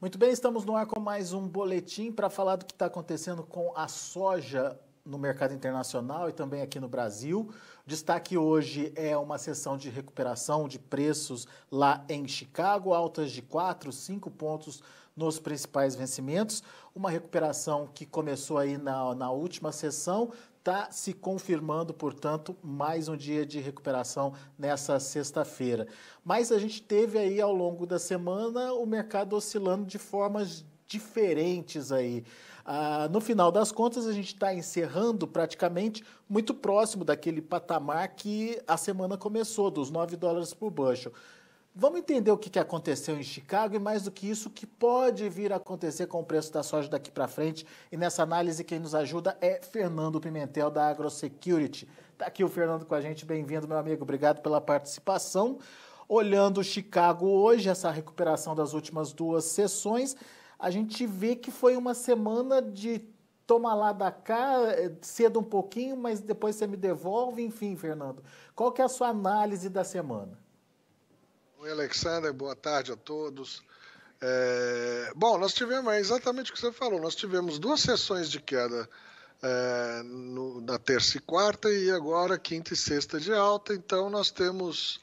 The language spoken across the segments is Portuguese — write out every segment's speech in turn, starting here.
Muito bem, estamos no ar com mais um boletim para falar do que está acontecendo com a soja no mercado internacional e também aqui no Brasil. Destaque hoje é uma sessão de recuperação de preços lá em Chicago, altas de 4, 5 pontos nos principais vencimentos. Uma recuperação que começou aí na última sessão, está se confirmando, portanto, mais um dia de recuperação nessa sexta-feira. Mas a gente teve aí ao longo da semana o mercado oscilando de formas diferentes aí. No final das contas, a gente está encerrando praticamente muito próximo daquele patamar que a semana começou, dos $9 por bushel. Vamos entender o que aconteceu em Chicago e, mais do que isso, o que pode vir a acontecer com o preço da soja daqui para frente. E nessa análise, quem nos ajuda é Fernando Pimentel, da AgroSecurity. Está aqui o Fernando com a gente. Bem-vindo, meu amigo. Obrigado pela participação. Olhando Chicago hoje, essa recuperação das últimas duas sessões, a gente vê que foi uma semana de toma lá da cá, cedo um pouquinho, mas depois você me devolve. Enfim, Fernando, qual que é a sua análise da semana? Oi, Alexander, boa tarde a todos. Bom, nós tivemos exatamente o que você falou, nós tivemos duas sessões de queda na terça e quarta e agora quinta e sexta de alta, então nós temos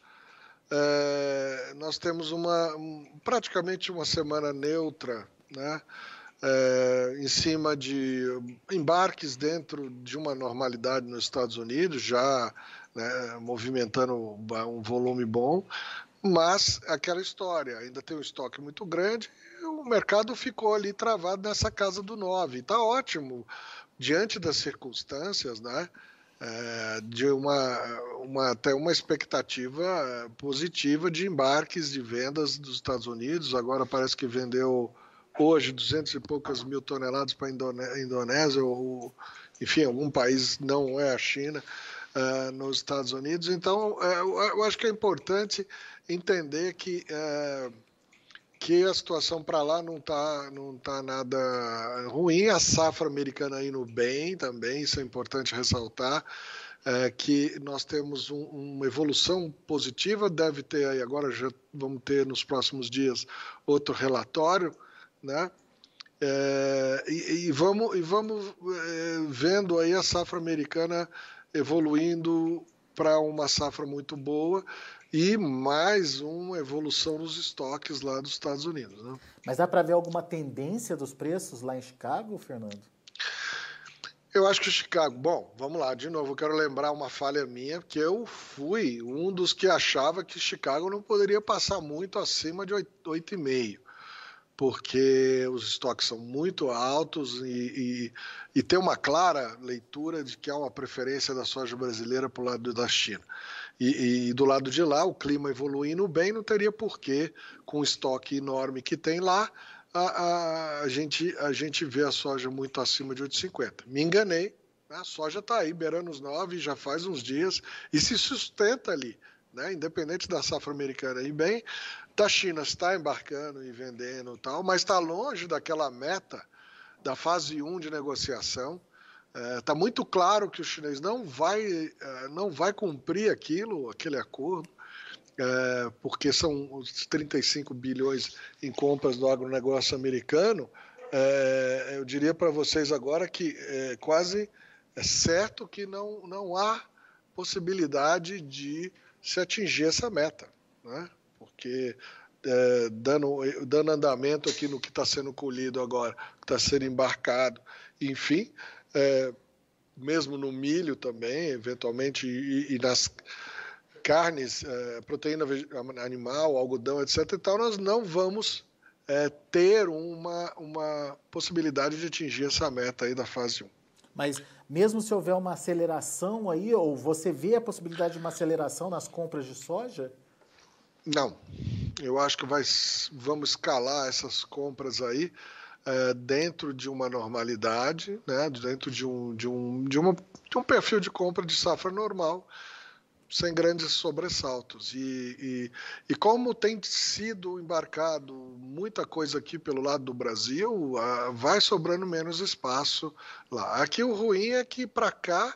praticamente uma semana neutra, né? Em cima de embarques dentro de uma normalidade nos Estados Unidos, já, né, movimentando um volume bom, mas aquela história, ainda tem um estoque muito grande, e o mercado ficou ali travado nessa casa do 9. Está ótimo, diante das circunstâncias, né, de até uma expectativa positiva de embarques de vendas dos Estados Unidos. Agora parece que vendeu hoje 200 e poucas mil toneladas para a Indonésia, ou enfim, algum país, não é a China, nos Estados Unidos. Então, eu acho que é importante entender que a situação para lá não tá nada ruim. A safra americana indo bem também, isso é importante ressaltar, que nós temos uma evolução positiva. Deve ter aí, agora já vamos ter nos próximos dias outro relatório, né? E vamos vendo aí a safra americana evoluindo para uma safra muito boa e mais uma evolução nos estoques lá dos Estados Unidos, né? Mas dá para ver alguma tendência dos preços lá em Chicago, Fernando? Eu acho que Chicago... Bom, vamos lá, de novo, eu quero lembrar uma falha minha, que eu fui um dos que achava que Chicago não poderia passar muito acima de 8,5, porque os estoques são muito altos e tem uma clara leitura de que há uma preferência da soja brasileira para o lado da China. E do lado de lá, o clima evoluindo bem, não teria porquê, com o estoque enorme que tem lá, a gente vê a soja muito acima de 8,50. Me enganei, a soja está aí beirando os 9 já faz uns dias e se sustenta ali, né? Independente da safra americana ir bem, da China está embarcando e vendendo e tal, mas está longe daquela meta da fase 1 de negociação. Está muito claro que o chinês não vai cumprir aquele acordo, porque são os 35 bilhões em compras do agronegócio americano. Eu diria para vocês agora que quase é certo que não há possibilidade de se atingir essa meta, né? Porque dando andamento aqui no que está sendo colhido agora, que está sendo embarcado, enfim, mesmo no milho também, eventualmente, e nas carnes, proteína animal, algodão, etc. e tal, nós não vamos ter uma possibilidade de atingir essa meta aí da fase 1. Mas mesmo se houver uma aceleração aí, ou você vê a possibilidade de uma aceleração nas compras de soja? Não, eu acho que vamos escalar essas compras aí dentro de uma normalidade, né? Dentro de um perfil de compra de safra normal, sem grandes sobressaltos. E como tem sido embarcado muita coisa aqui pelo lado do Brasil, vai sobrando menos espaço lá. Aqui o ruim é que para cá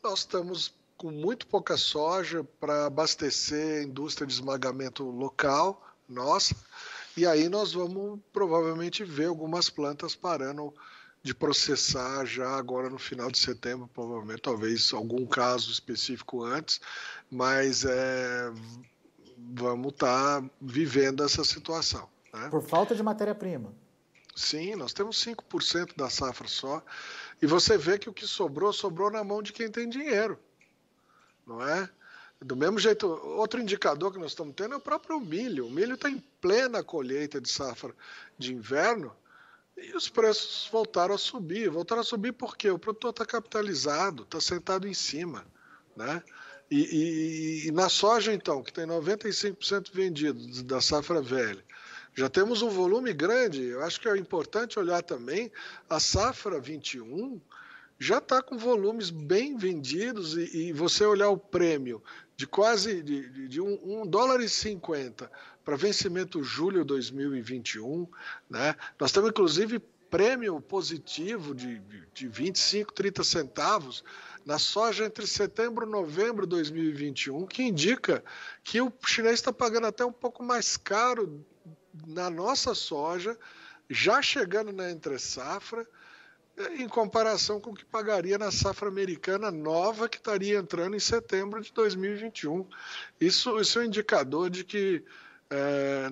nós estamos com muito pouca soja para abastecer a indústria de esmagamento local, nossa, E aí nós vamos provavelmente ver algumas plantas parando de processar já agora no final de setembro, provavelmente, talvez algum caso específico antes, mas vamos estar vivendo essa situação, né? Por falta de matéria-prima. Sim, nós temos 5% da safra só, e você vê que o que sobrou, sobrou na mão de quem tem dinheiro, não é? Do mesmo jeito, outro indicador que nós estamos tendo é o próprio milho. O milho está em plena colheita de safra de inverno e os preços voltaram a subir. Voltaram a subir porque o produtor está capitalizado, está sentado em cima, né? E na soja, então, que tem 95% vendido da safra velha, já temos um volume grande. Eu acho que é importante olhar também a safra 21, já está com volumes bem vendidos e você olhar o prêmio de quase de $1,50 para vencimento julho 2021, né? Nós temos inclusive prêmio positivo de 25, 30 centavos na soja entre setembro e novembro de 2021, que indica que o chinês está pagando até um pouco mais caro na nossa soja, já chegando na entre-safra, em comparação com o que pagaria na safra americana nova, que estaria entrando em setembro de 2021. Isso é um indicador de que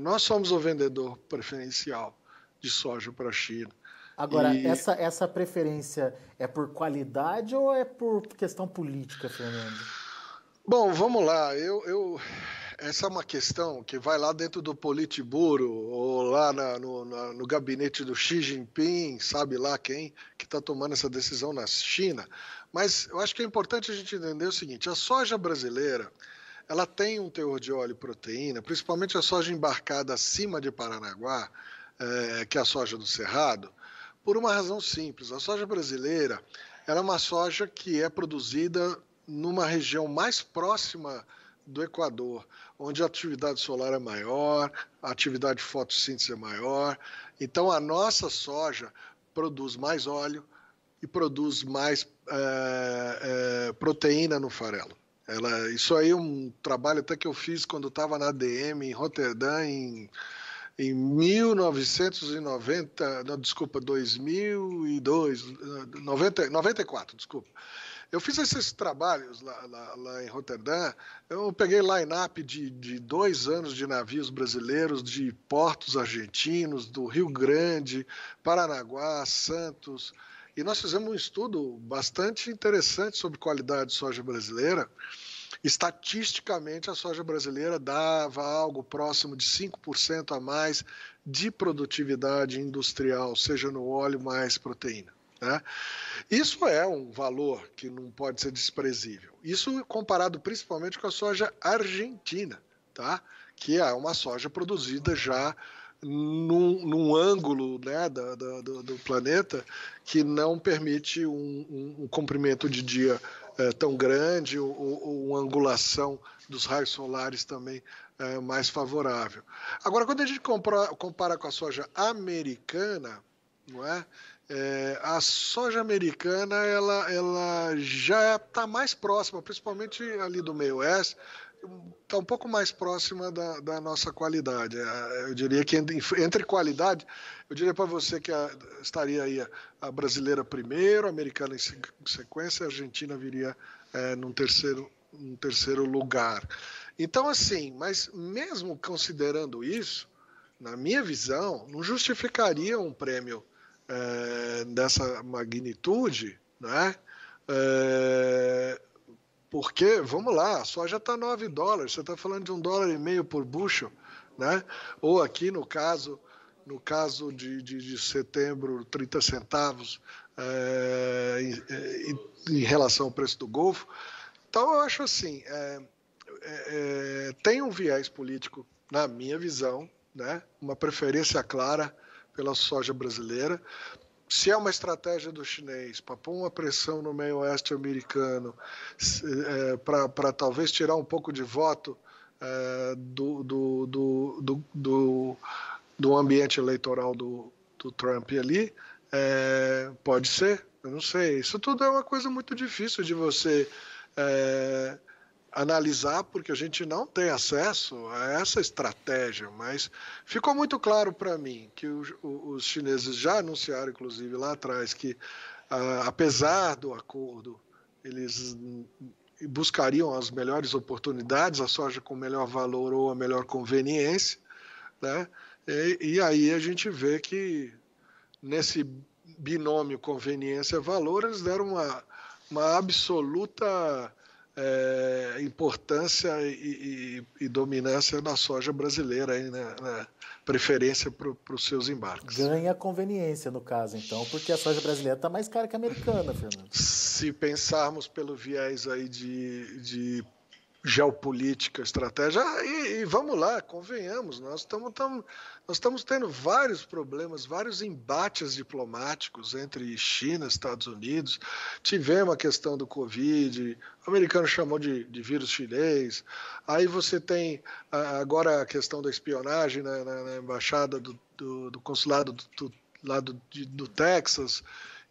nós somos o vendedor preferencial de soja para a China. Agora, essa preferência é por qualidade ou é por questão política, Fernando? Bom, vamos lá. Essa é uma questão que vai lá dentro do Politburo ou lá no gabinete do Xi Jinping, sabe lá quem que está tomando essa decisão na China. Mas eu acho que é importante a gente entender o seguinte: a soja brasileira, ela tem um teor de óleo e proteína, principalmente a soja embarcada acima de Paranaguá, que é a soja do Cerrado, por uma razão simples. A soja brasileira, ela é uma soja que é produzida numa região mais próxima do Equador, onde a atividade solar é maior, a atividade de fotossíntese é maior. Então, a nossa soja produz mais óleo e produz mais proteína no farelo. Isso aí é um trabalho até que eu fiz quando estava na ADM em Roterdã, em 1990, não, desculpa, 2002, 94, desculpa. Eu fiz esses trabalhos lá em Roterdã. Eu peguei line-up de 2 anos de navios brasileiros, de portos argentinos, do Rio Grande, Paranaguá, Santos. E nós fizemos um estudo bastante interessante sobre qualidade de soja brasileira. Estatisticamente, a soja brasileira dava algo próximo de 5% a mais de produtividade industrial, seja no óleo mais proteína, né? Isso é um valor que não pode ser desprezível. Isso comparado principalmente com a soja argentina, tá? Que é uma soja produzida já num ângulo, né, do planeta que não permite um comprimento de dia tão grande ou uma angulação dos raios solares também mais favorável. Agora, quando a gente compara com a soja americana, não é? A soja americana ela já está mais próxima, principalmente ali do meio oeste, está um pouco mais próxima da nossa qualidade. Eu diria que entre qualidade, eu diria para você que estaria aí a brasileira primeiro, a americana em sequência, a argentina viria num terceiro lugar. Então, assim, mas mesmo considerando isso, na minha visão, não justificaria um prêmio dessa magnitude, né? Porque, vamos lá, a soja está $9, você está falando de $1,50 por bushel, né? Ou aqui no caso de setembro, 30 centavos em relação ao preço do Golfo. Então eu acho assim, tem um viés político, na minha visão, né? Uma preferência clara pela soja brasileira. Se é uma estratégia do chinês para pôr uma pressão no meio oeste americano, para talvez tirar um pouco de voto do ambiente eleitoral do Trump ali, pode ser, eu não sei. Isso tudo é uma coisa muito difícil de você analisar, porque a gente não tem acesso a essa estratégia, mas ficou muito claro para mim que os chineses já anunciaram, inclusive lá atrás, que apesar do acordo, eles buscariam as melhores oportunidades, a soja com melhor valor ou a melhor conveniência, né? E aí a gente vê que nesse binômio conveniência-valor eles deram uma absoluta importância e dominância na soja brasileira, aí, né? Preferência para os seus embarques. Ganha conveniência, no caso, então, porque a soja brasileira está mais cara que a americana, Fernando. Se pensarmos pelo viés aí de geopolítica, estratégia, e vamos lá, convenhamos, nós estamos tendo vários problemas, vários embates diplomáticos entre China e Estados Unidos. Tivemos a questão do Covid, o americano chamou de vírus chinês, aí você tem agora a questão da espionagem na embaixada do consulado lá do Texas,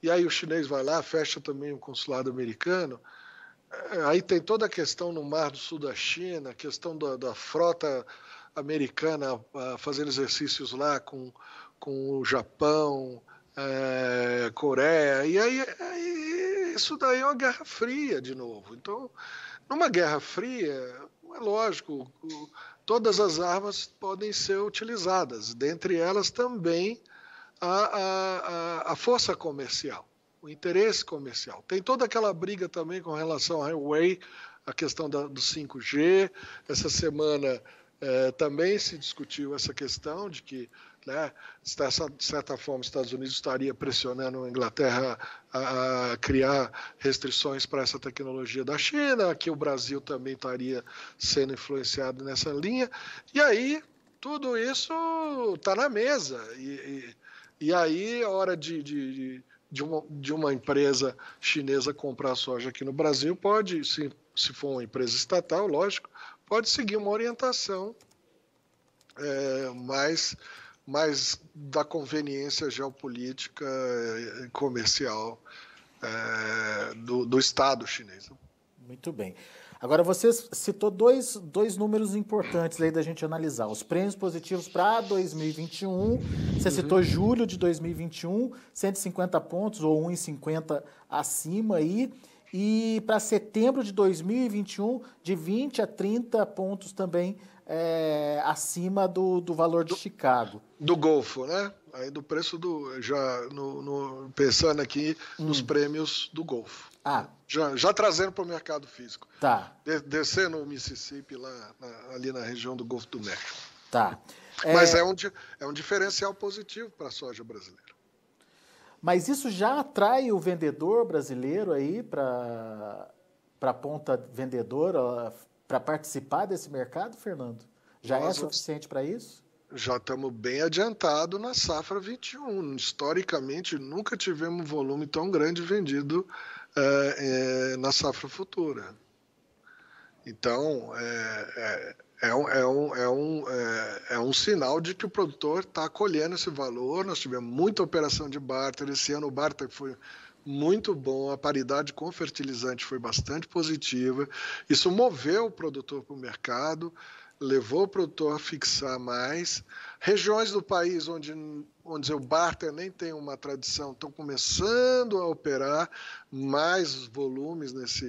e aí o chinês vai lá, fecha também o consulado americano. Aí tem toda a questão no Mar do Sul da China, a questão da frota americana fazendo exercícios lá com o Japão, Coreia, e aí isso daí é uma guerra fria de novo. Então, numa guerra fria, é lógico, todas as armas podem ser utilizadas, dentre elas também a força comercial, o interesse comercial. Tem toda aquela briga também com relação ao Huawei, a questão do 5G. Essa semana também se discutiu essa questão de que, né, de certa forma, os Estados Unidos estaria pressionando a Inglaterra a criar restrições para essa tecnologia da China, que o Brasil também estaria sendo influenciado nessa linha. E aí, tudo isso está na mesa. E aí, a hora de uma empresa chinesa comprar soja aqui no Brasil, pode, se for uma empresa estatal, lógico, pode seguir uma orientação mais da conveniência geopolítica e comercial do Estado chinês. Muito bem. Agora, você citou dois números importantes aí da gente analisar. Os prêmios positivos para 2021. Você citou julho de 2021, 150 pontos ou 1,50 acima aí. E para setembro de 2021, de 20 a 30 pontos também acima do valor de Chicago. Do Golfo, né? Aí do preço pensando aqui nos prêmios do Golfo. Já trazendo para o mercado físico. Tá. Descendo o Mississippi ali na região do Golfo do México. Tá. Mas é um diferencial positivo para a soja brasileira. Mas isso já atrai o vendedor brasileiro aí para a ponta vendedora para participar desse mercado, Fernando? Já é suficiente para isso? Já estamos bem adiantados na safra 21. Historicamente, nunca tivemos um volume tão grande vendido na safra futura. Então, é um sinal de que o produtor está colhendo esse valor. Nós tivemos muita operação de barter. Esse ano o barter foi muito bom, a paridade com fertilizante foi bastante positiva. Isso moveu o produtor para o mercado, levou o produtor a fixar mais. Regiões do país onde o barter nem tem uma tradição estão começando a operar mais volumes nesse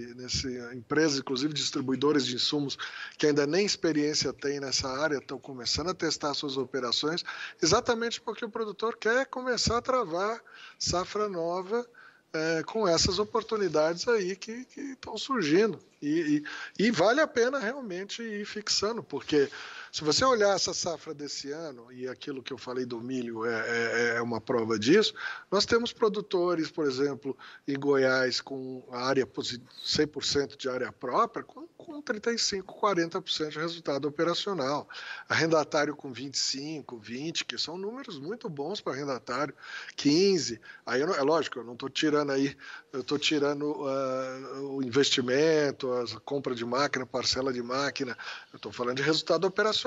empresas, inclusive distribuidores de insumos que ainda nem experiência têm nessa área, estão começando a testar suas operações, exatamente porque o produtor quer começar a travar safra nova com essas oportunidades aí que estão surgindo. E vale a pena realmente ir fixando, porque se você olhar essa safra desse ano, e aquilo que eu falei do milho é uma prova disso, nós temos produtores, por exemplo, em Goiás, com a área 100% de área própria, com 35%, 40% de resultado operacional. Arrendatário com 25%, 20%, que são números muito bons para arrendatário, 15%. Aí, é lógico, eu não estou tirando aí, eu estou tirando o investimento, a compra de máquina, parcela de máquina, eu estou falando de resultado operacional.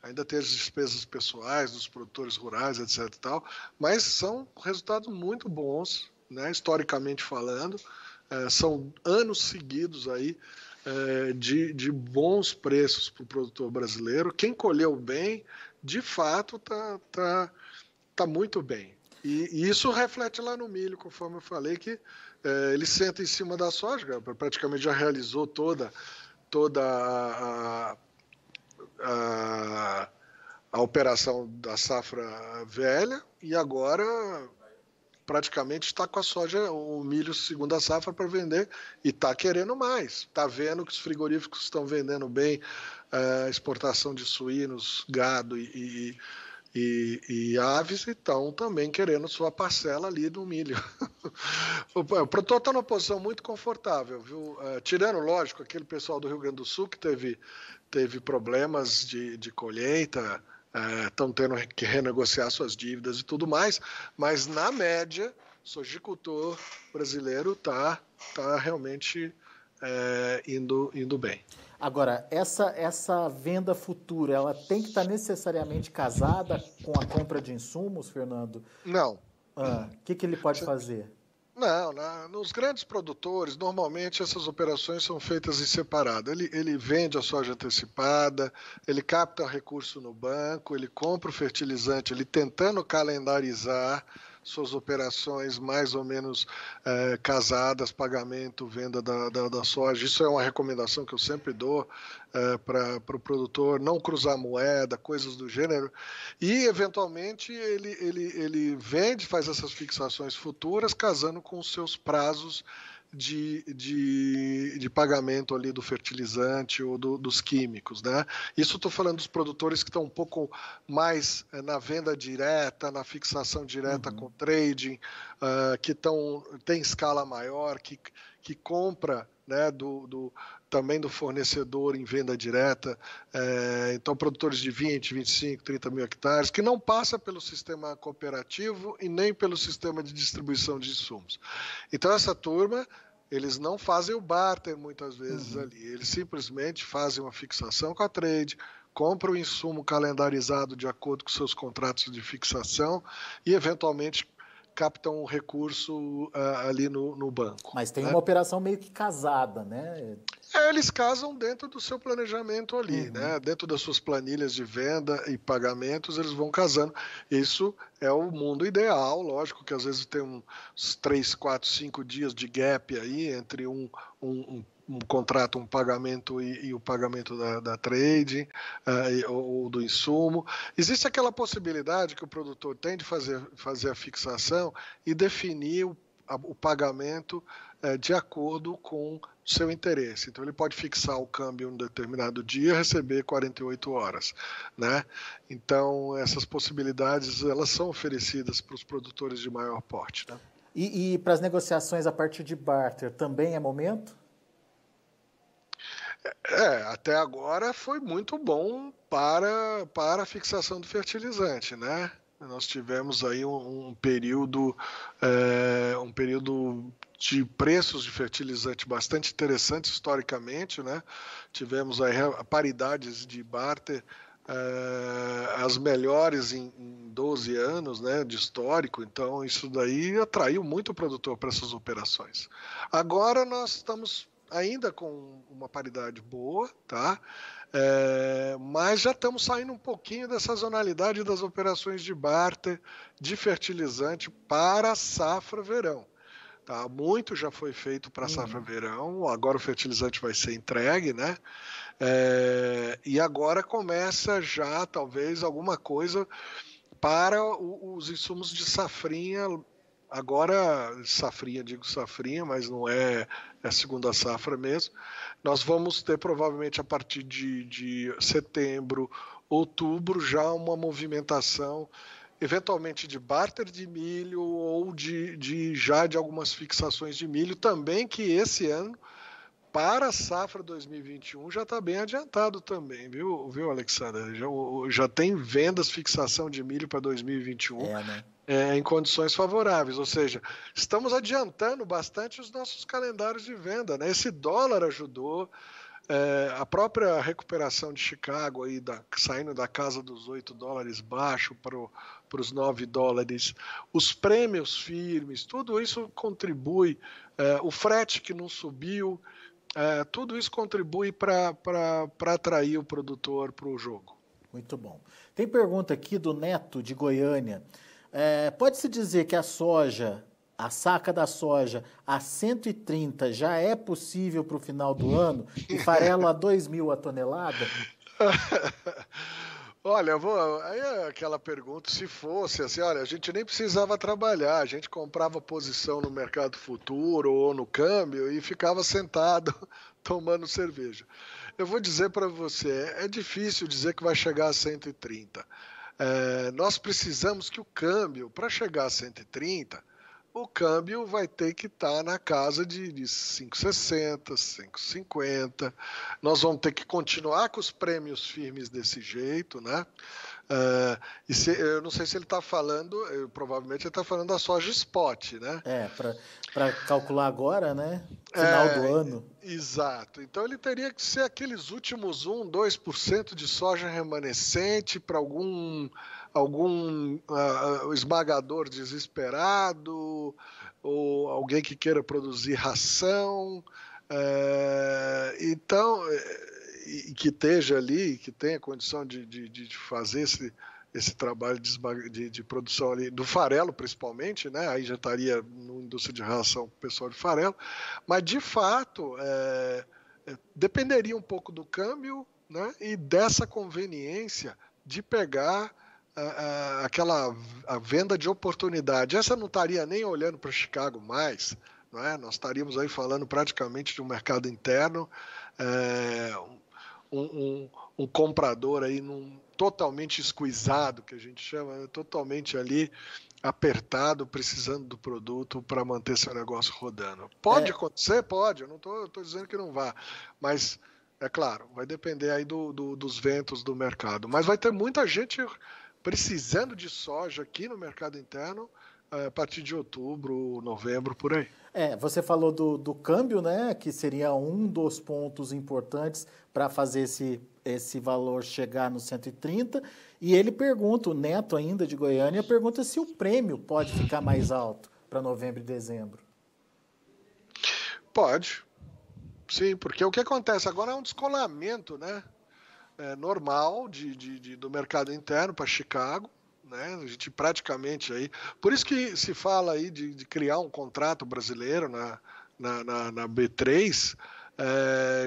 Ainda tem as despesas pessoais dos produtores rurais, etc. e tal, mas são resultados muito bons, né, historicamente falando. São anos seguidos aí de bons preços para o produtor brasileiro. Quem colheu bem, de fato, tá muito bem. E isso reflete lá no milho, conforme eu falei, que ele senta em cima da soja, praticamente já realizou toda a operação da safra velha e agora praticamente está com a soja, o milho segunda safra para vender e está querendo mais. Está vendo que os frigoríficos estão vendendo bem a exportação de suínos, gado e aves, e estão também querendo sua parcela ali do milho. O produtor está numa posição muito confortável, viu? Tirando, lógico, aquele pessoal do Rio Grande do Sul que teve problemas de colheita, estão tendo que renegociar suas dívidas e tudo mais, mas na média, o sojicultor brasileiro está realmente indo bem. Agora, essa venda futura, ela tem que estar necessariamente casada com a compra de insumos, Fernando? Não. O que ele pode fazer? Não, nos grandes produtores, normalmente essas operações são feitas em separado. Ele vende a soja antecipada, ele capta recurso no banco, ele compra o fertilizante, ele tentando calendarizar suas operações mais ou menos casadas, pagamento, venda da soja. Isso é uma recomendação que eu sempre dou para o produtor, não cruzar moeda, coisas do gênero. E, eventualmente, ele vende, faz essas fixações futuras, casando com os seus prazos de pagamento ali do fertilizante ou dos químicos, né? Isso estou falando dos produtores que estão um pouco mais na venda direta, na fixação direta com trading, que tem escala maior, que compra, né, também do fornecedor em venda direta, então produtores de 20, 25, 30 mil hectares, que não passa pelo sistema cooperativo e nem pelo sistema de distribuição de insumos. Então essa turma, eles não fazem o barter muitas vezes ali, eles simplesmente fazem uma fixação com a trade, compram o insumo calendarizado de acordo com seus contratos de fixação e eventualmente captam um recurso ali no banco. Mas tem uma operação meio que casada, né? Eles casam dentro do seu planejamento ali, né? Dentro das suas planilhas de venda e pagamentos, eles vão casando. Isso é o mundo ideal, lógico que às vezes tem uns 3, 4, 5 dias de gap aí entre um contrato, um pagamento e o pagamento da trade ou do insumo. Existe aquela possibilidade que o produtor tem de fazer a fixação e definir o pagamento de acordo com seu interesse. Então, ele pode fixar o câmbio em um determinado dia e receber 48 horas. Né? Então, essas possibilidades elas são oferecidas para os produtores de maior porte. Né? E para as negociações a partir de barter, também é momento? Até agora foi muito bom para a fixação do fertilizante, né? Nós tivemos aí um período de preços de fertilizante bastante interessante historicamente, né? Tivemos aí paridades de barter as melhores em 12 anos, né, de histórico, então isso daí atraiu muito o produtor para essas operações. Agora nós estamos ainda com uma paridade boa, tá? Mas já estamos saindo um pouquinho da sazonalidade das operações de barter de fertilizante para a safra verão. Tá? Muito já foi feito para a safra verão, agora o fertilizante vai ser entregue, né? E agora começa já talvez alguma coisa para os insumos de safrinha. Agora, safrinha, digo safrinha, mas não é a segunda safra mesmo. Nós vamos ter provavelmente a partir de setembro, outubro, já uma movimentação, eventualmente de barter de milho ou já de algumas fixações de milho também, que esse ano, para a safra 2021, já está bem adiantado também, viu, Alexandre? Já tem vendas, fixação de milho para 2021. Né? Em condições favoráveis, ou seja, estamos adiantando bastante os nossos calendários de venda, né? Esse dólar ajudou, a própria recuperação de Chicago, aí saindo da casa dos $8 baixo para os $9, os prêmios firmes, tudo isso contribui, o frete que não subiu, Tudo isso contribui para atrair o produtor para o jogo. Muito bom. Tem pergunta aqui do Neto, de Goiânia. Pode-se dizer que a soja, a saca da soja a 130 já é possível para o final do ano e farelo a 2.000 a tonelada? Olha, aí é aquela pergunta, se fosse assim, olha, a gente nem precisava trabalhar, a gente comprava posição no mercado futuro ou no câmbio e ficava sentado tomando cerveja. Eu vou dizer para você, é difícil dizer que vai chegar a 130. Nós precisamos que o câmbio, para chegar a 130, o câmbio vai ter que estar na casa de 5,60, 5,50. Nós vamos ter que continuar com os prêmios firmes desse jeito, né? Eu não sei se ele está falando, provavelmente ele está falando da soja spot, né? Para calcular agora, né? Final do ano. Exato. Então ele teria que ser aqueles últimos 2% de soja remanescente para algum esmagador desesperado ou alguém que queira produzir ração. Então, e que esteja ali, que tenha condição de fazer esse trabalho de produção ali, do farelo principalmente, né? Aí já estaria no indústria de ração o pessoal de farelo, mas de fato dependeria um pouco do câmbio, né? E dessa conveniência de pegar a venda de oportunidade. Essa não estaria nem olhando para Chicago mais, não é? Nós estaríamos aí falando praticamente de um mercado interno, um comprador aí totalmente esquisado, que a gente chama, totalmente ali apertado, precisando do produto para manter seu negócio rodando. Pode acontecer? Pode, eu não estou dizendo que não vá, mas é claro, vai depender aí dos ventos do mercado. Mas vai ter muita gente precisando de soja aqui no mercado interno a partir de outubro, novembro, por aí. Você falou do câmbio, né? Que seria um dos pontos importantes para fazer esse valor chegar no 130. E ele pergunta, o Neto ainda de Goiânia, pergunta se o prêmio pode ficar mais alto para novembro e dezembro. Pode, sim, porque o que acontece agora é um descolamento, né? Normal do mercado interno para Chicago. Né? A gente praticamente aí. Por isso que se fala aí de criar um contrato brasileiro na B3,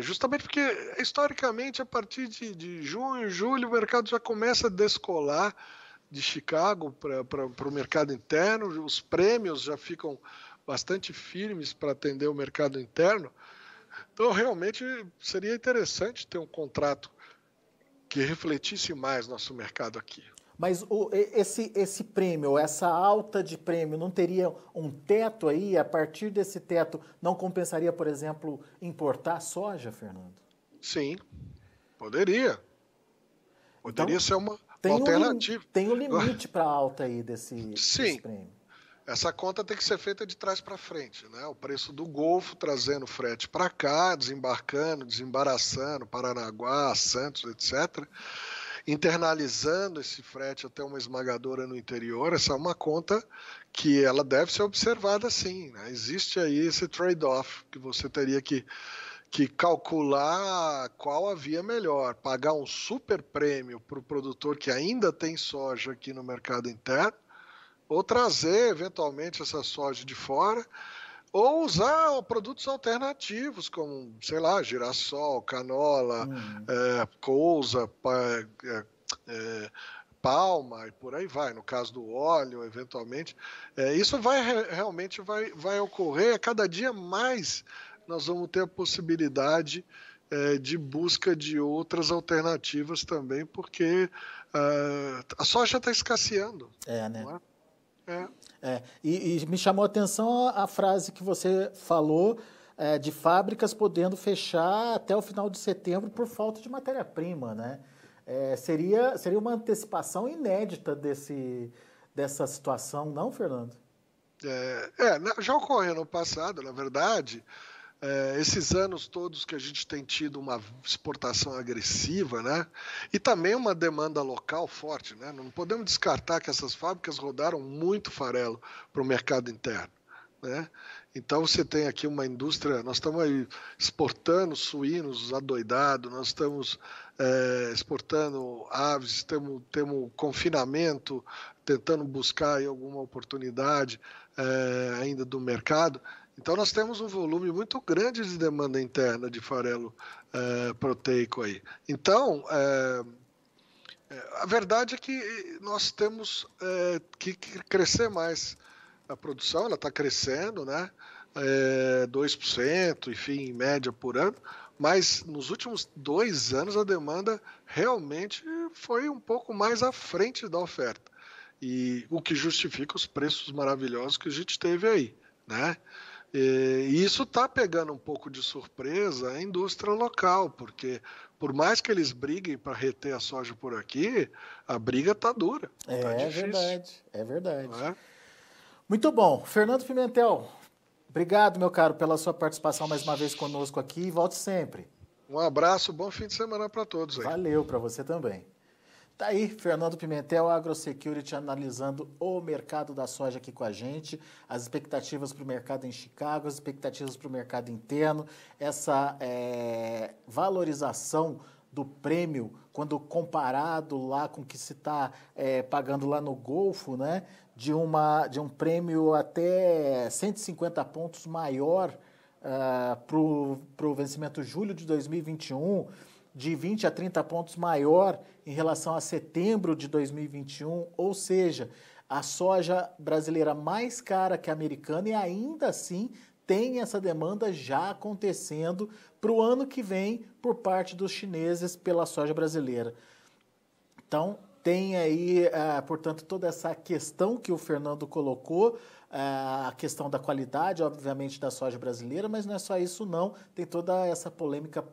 justamente porque historicamente a partir de junho, julho, o mercado já começa a descolar de Chicago para o mercado interno, os prêmios já ficam bastante firmes para atender o mercado interno. Então realmente seria interessante ter um contrato que refletisse mais nosso mercado aqui. Mas esse prêmio, essa alta de prêmio, não teria um teto aí? A partir desse teto, não compensaria, por exemplo, importar soja, Fernando? Sim, poderia. Poderia ser uma alternativa. Tem um limite para a alta aí desse prêmio. Essa conta tem que ser feita de trás para frente, né? O preço do Golfo trazendo frete para cá, desembarcando, desembaraçando, Paranaguá, Santos, etc., internalizando esse frete até uma esmagadora no interior. Essa é uma conta que ela deve ser observada sim, né? Existe aí esse trade-off que você teria que calcular qual a via melhor, pagar um super prêmio para o produtor que ainda tem soja aqui no mercado interno, ou trazer eventualmente essa soja de fora, ou usar produtos alternativos, como, sei lá, girassol, canola, couza, palma, e por aí vai, no caso do óleo, eventualmente. Isso realmente vai ocorrer, a cada dia mais nós vamos ter a possibilidade de busca de outras alternativas também, porque a soja está escasseando. Né? Não é? E me chamou a atenção a frase que você falou de fábricas podendo fechar até o final de setembro por falta de matéria-prima, né? Seria uma antecipação inédita dessa situação, não, Fernando? Já ocorreu no passado, na verdade. Esses anos todos que a gente tem tido uma exportação agressiva, né? E também uma demanda local forte, né? Não podemos descartar que essas fábricas rodaram muito farelo para o mercado interno, né? Então você tem aqui uma indústria, nós estamos aí exportando suínos adoidados, nós estamos exportando aves, temos confinamento, tentando buscar aí alguma oportunidade ainda do mercado. Então nós temos um volume muito grande de demanda interna de farelo proteico aí. Então, a verdade é que nós temos que crescer mais a produção, ela está crescendo, né? 2%, enfim, em média por ano, mas nos últimos 2 anos a demanda realmente foi um pouco mais à frente da oferta. E o que justifica os preços maravilhosos que a gente teve aí, né? E isso está pegando um pouco de surpresa a indústria local, porque por mais que eles briguem para reter a soja por aqui, a briga está dura, está É difícil. verdade, é verdade. Não é? Muito bom. Fernando Pimentel, obrigado, meu caro, pela sua participação mais uma vez conosco aqui e volte sempre. Um abraço, bom fim de semana para todos aí. Valeu para você também. Tá aí, Fernando Pimentel, AgroSecurity, analisando o mercado da soja aqui com a gente, as expectativas para o mercado em Chicago, as expectativas para o mercado interno, essa valorização do prêmio, quando comparado lá com o que se está pagando lá no Golfo, né, de um prêmio até 150 pontos maior para o vencimento julho de 2021, de 20 a 30 pontos maior em relação a setembro de 2021, ou seja, a soja brasileira mais cara que a americana e ainda assim tem essa demanda já acontecendo para o ano que vem por parte dos chineses pela soja brasileira. Então, tem aí, portanto, toda essa questão que o Fernando colocou, a questão da qualidade, obviamente, da soja brasileira, mas não é só isso, não. Tem toda essa polêmica,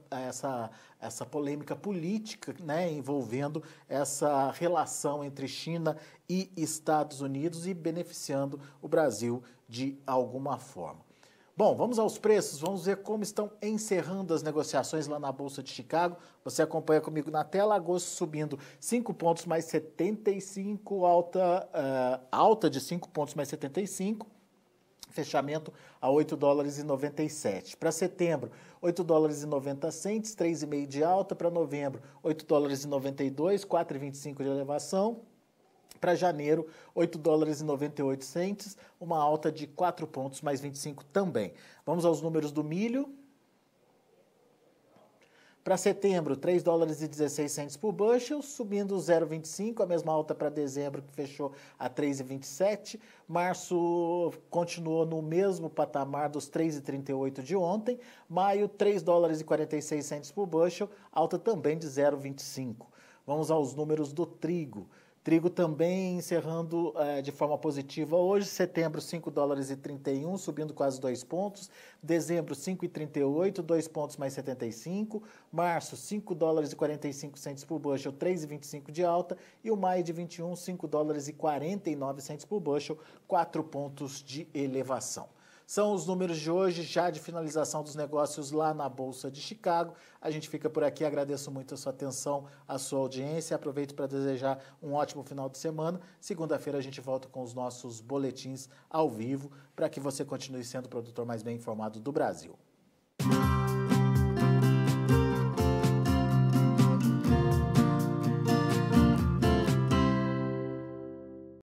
essa polêmica política, né, envolvendo essa relação entre China e Estados Unidos e beneficiando o Brasil de alguma forma. Bom, vamos aos preços, vamos ver como estão encerrando as negociações lá na Bolsa de Chicago. Você acompanha comigo na tela, agosto subindo 5 pontos mais 75, alta de 5 pontos mais 75, fechamento a 8 dólares e 97. Para setembro, 8 dólares e 90 centes, 3,5 de alta. Para novembro, 8 dólares e 92, 4,25 de elevação. Para janeiro, 8 dólares e 98 centes, uma alta de 4 pontos mais 25 também. Vamos aos números do milho. Para setembro, 3 dólares e 16 centes por bushel, subindo 0,25, a mesma alta para dezembro, que fechou a 3,27. Março continuou no mesmo patamar dos 3,38 de ontem. Maio, 3 dólares e 46 centes por bushel, alta também de 0,25. Vamos aos números do trigo. Trigo também encerrando de forma positiva hoje. Setembro, 5 dólares e 31, subindo quase 2 pontos. Dezembro, 5,38, 2 pontos mais 75. Março, 5 dólares e 45 centes por bushel, 3,25 de alta. E o maio de 21, 5 dólares e 49 centes por bushel, 4 pontos de elevação. São os números de hoje, já de finalização dos negócios lá na Bolsa de Chicago. A gente fica por aqui, agradeço muito a sua atenção, a sua audiência. Aproveito para desejar um ótimo final de semana. Segunda-feira a gente volta com os nossos boletins ao vivo para que você continue sendo o produtor mais bem informado do Brasil.